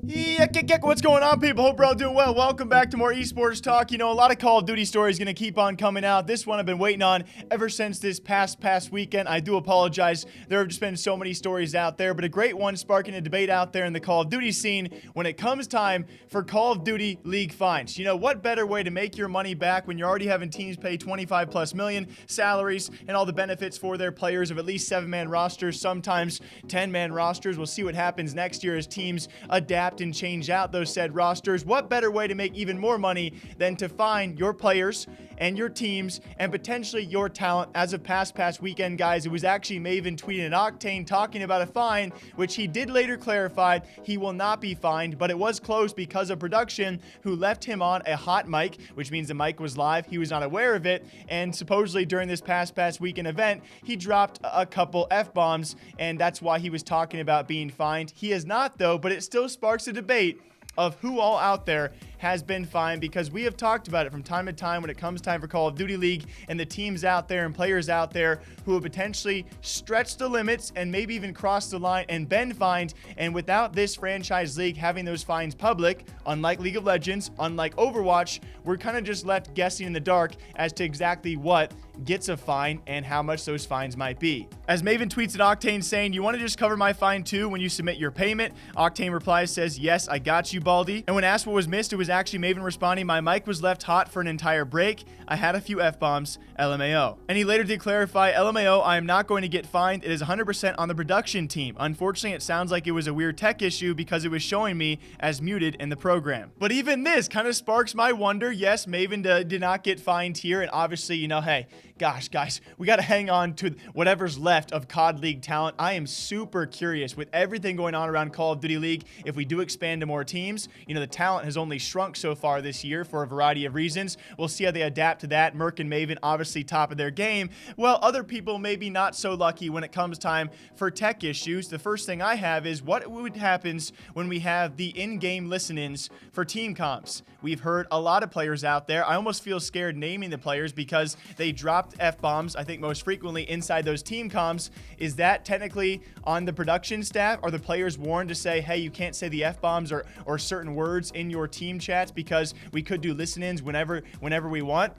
Yeah, what's going on, people? Hope we're all doing well. Welcome back to more esports talk. You know, a lot of Call of Duty stories going to keep on coming out. This one I've been waiting on ever since this past weekend. I do apologize. There have just been so many stories out there, but a great one sparking a debate out there in the Call of Duty scene when it comes time for Call of Duty League fines. You know, what better way to make your money back when you're already having teams pay 25 plus million salaries and all the benefits for their players of at least 7-man rosters, sometimes 10-man rosters. We'll see what happens next year as teams adapt and change out those said rosters. What better way to make even more money than to fine your players and your teams and potentially your talent? As of past weekend, guys, it was actually Maven tweeting an Octane talking about a fine, which he did later clarify he will not be fined, but it was close because of production who left him on a hot mic, which means the mic was live. He was not aware of it, and supposedly during this past weekend event, he dropped a couple F-bombs, and that's why he was talking about being fined. He is not, though, but it still sparks a debate of who all out there has been fined, because we have talked about it from time to time when it comes time for Call of Duty League and the teams out there and players out there who have potentially stretched the limits and maybe even crossed the line and been fined. And without this franchise league having those fines public, unlike League of Legends, unlike Overwatch, we're kind of just left guessing in the dark as to exactly what gets a fine and how much those fines might be. As Maven tweets at Octane saying, "You want to just cover my fine too when you submit your payment?" Octane replies, says, "Yes, I got you, Baldy." And when asked what was missed, it was actually Maven responding, "My mic was left hot for an entire break. I had a few F-bombs, LMAO." And he later did clarify, "LMAO, I am not going to get fined. It is 100% on the production team. Unfortunately, it sounds like it was a weird tech issue because it was showing me as muted in the program." But even this kind of sparks my wonder. Yes, Maven did not get fined here, and obviously, you know, hey, gosh, guys, we got to hang on to whatever's left of COD League talent. I am super curious with everything going on around Call of Duty League. If we do expand to more teams, you know, the talent has only shrunk so far this year for a variety of reasons. We'll see how they adapt to that. Merc and Maven obviously top of their game, while other people maybe not so lucky when it comes time for tech issues. The first thing I have is what would happens when we have the in-game listen-ins for team comps. We've heard a lot of players out there. I almost feel scared naming the players because they dropped F-bombs, I think most frequently inside those team comms. Is that technically on the production staff? Are the players warned to say, hey, you can't say the F-bombs or certain words in your team chats because we could do listen-ins whenever we want?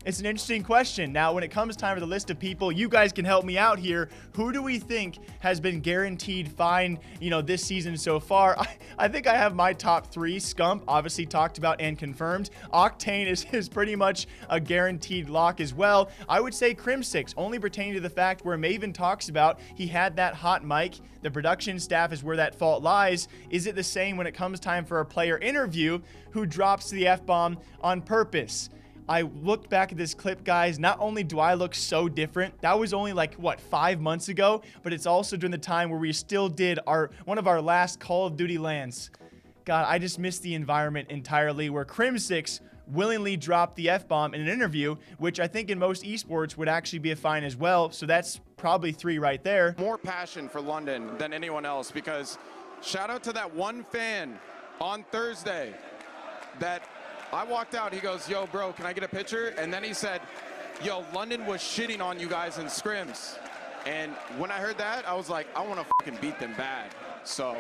It's an interesting question. Now, when it comes time for the list of people, you guys can help me out here. Who do we think has been guaranteed fine, you know, this season so far? I think I have my top three. Scump, obviously talked about and confirmed. Octane is pretty much a guaranteed lock as well. I would say Crim6, only pertaining to the fact where Maven talks about he had that hot mic. The production staff is where that fault lies. Is it the same when it comes time for a player interview who drops the F-bomb on purpose? I looked back at this clip, guys. Not only do I look so different, that was only like, what, 5 months ago, but it's also during the time where we still did one of our last Call of Duty LANs. God, I just missed the environment entirely where Crim6 willingly dropped the F-bomb in an interview, which I think in most esports would actually be a fine as well. So that's probably 3 right there. More passion for London than anyone else, because shout out to that one fan on Thursday that I walked out, he goes, "Yo, bro, can I get a picture?" And then he said, "Yo, London was shitting on you guys in scrims." And when I heard that, I was like, I want to fucking beat them bad. So,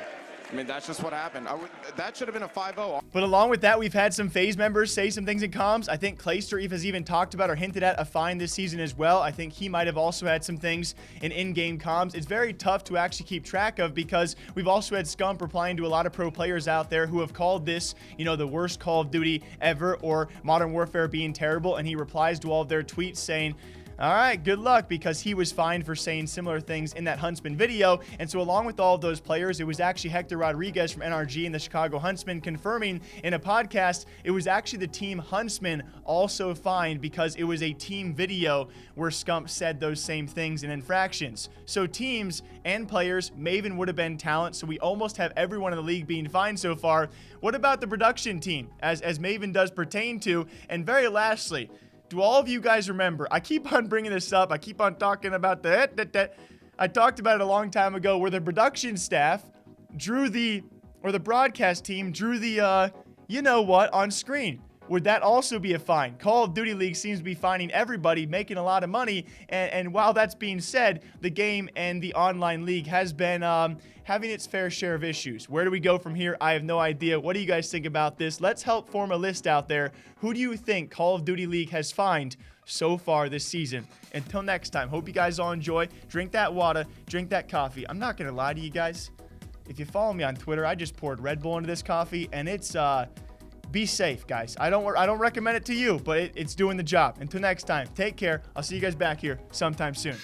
I mean, that's just what happened. That should have been a 5-0. But along with that, we've had some FaZe members say some things in comms. I think Clayster has even talked about or hinted at a fine this season as well. I think he might have also had some things in-game comms. It's very tough to actually keep track of because we've also had Scump replying to a lot of pro players out there who have called this, you know, the worst Call of Duty ever or Modern Warfare being terrible. And he replies to all of their tweets saying, all right, good luck, because he was fined for saying similar things in that Huntsman video. And so along with all of those players, it was actually Hector Rodriguez from NRG and the Chicago Huntsman confirming in a podcast it was actually the team Huntsman also fined because it was a team video where Scump said those same things in infractions. So teams and players, Maven would have been talent, so we almost have everyone in the league being fined so far. What about the production team, as Maven does pertain to? And very lastly, do all of you guys remember? I keep on bringing this up. I keep on talking about I talked about it a long time ago where the production staff drew the broadcast team drew the, you know what, on screen. would that also be a fine? Call of Duty League seems to be fining everybody, making a lot of money. And while that's being said, the game and the online league has been having its fair share of issues. Where do we go from here? I have no idea. What do you guys think about this? Let's help form a list out there. Who do you think Call of Duty League has fined so far this season? Until next time, hope you guys all enjoy. Drink that water, drink that coffee. I'm not gonna lie to you guys. If you follow me on Twitter, I just poured Red Bull into this coffee, and it's be safe, guys. I don't recommend it to you, but it's doing the job. Until next time, take care. I'll see you guys back here sometime soon.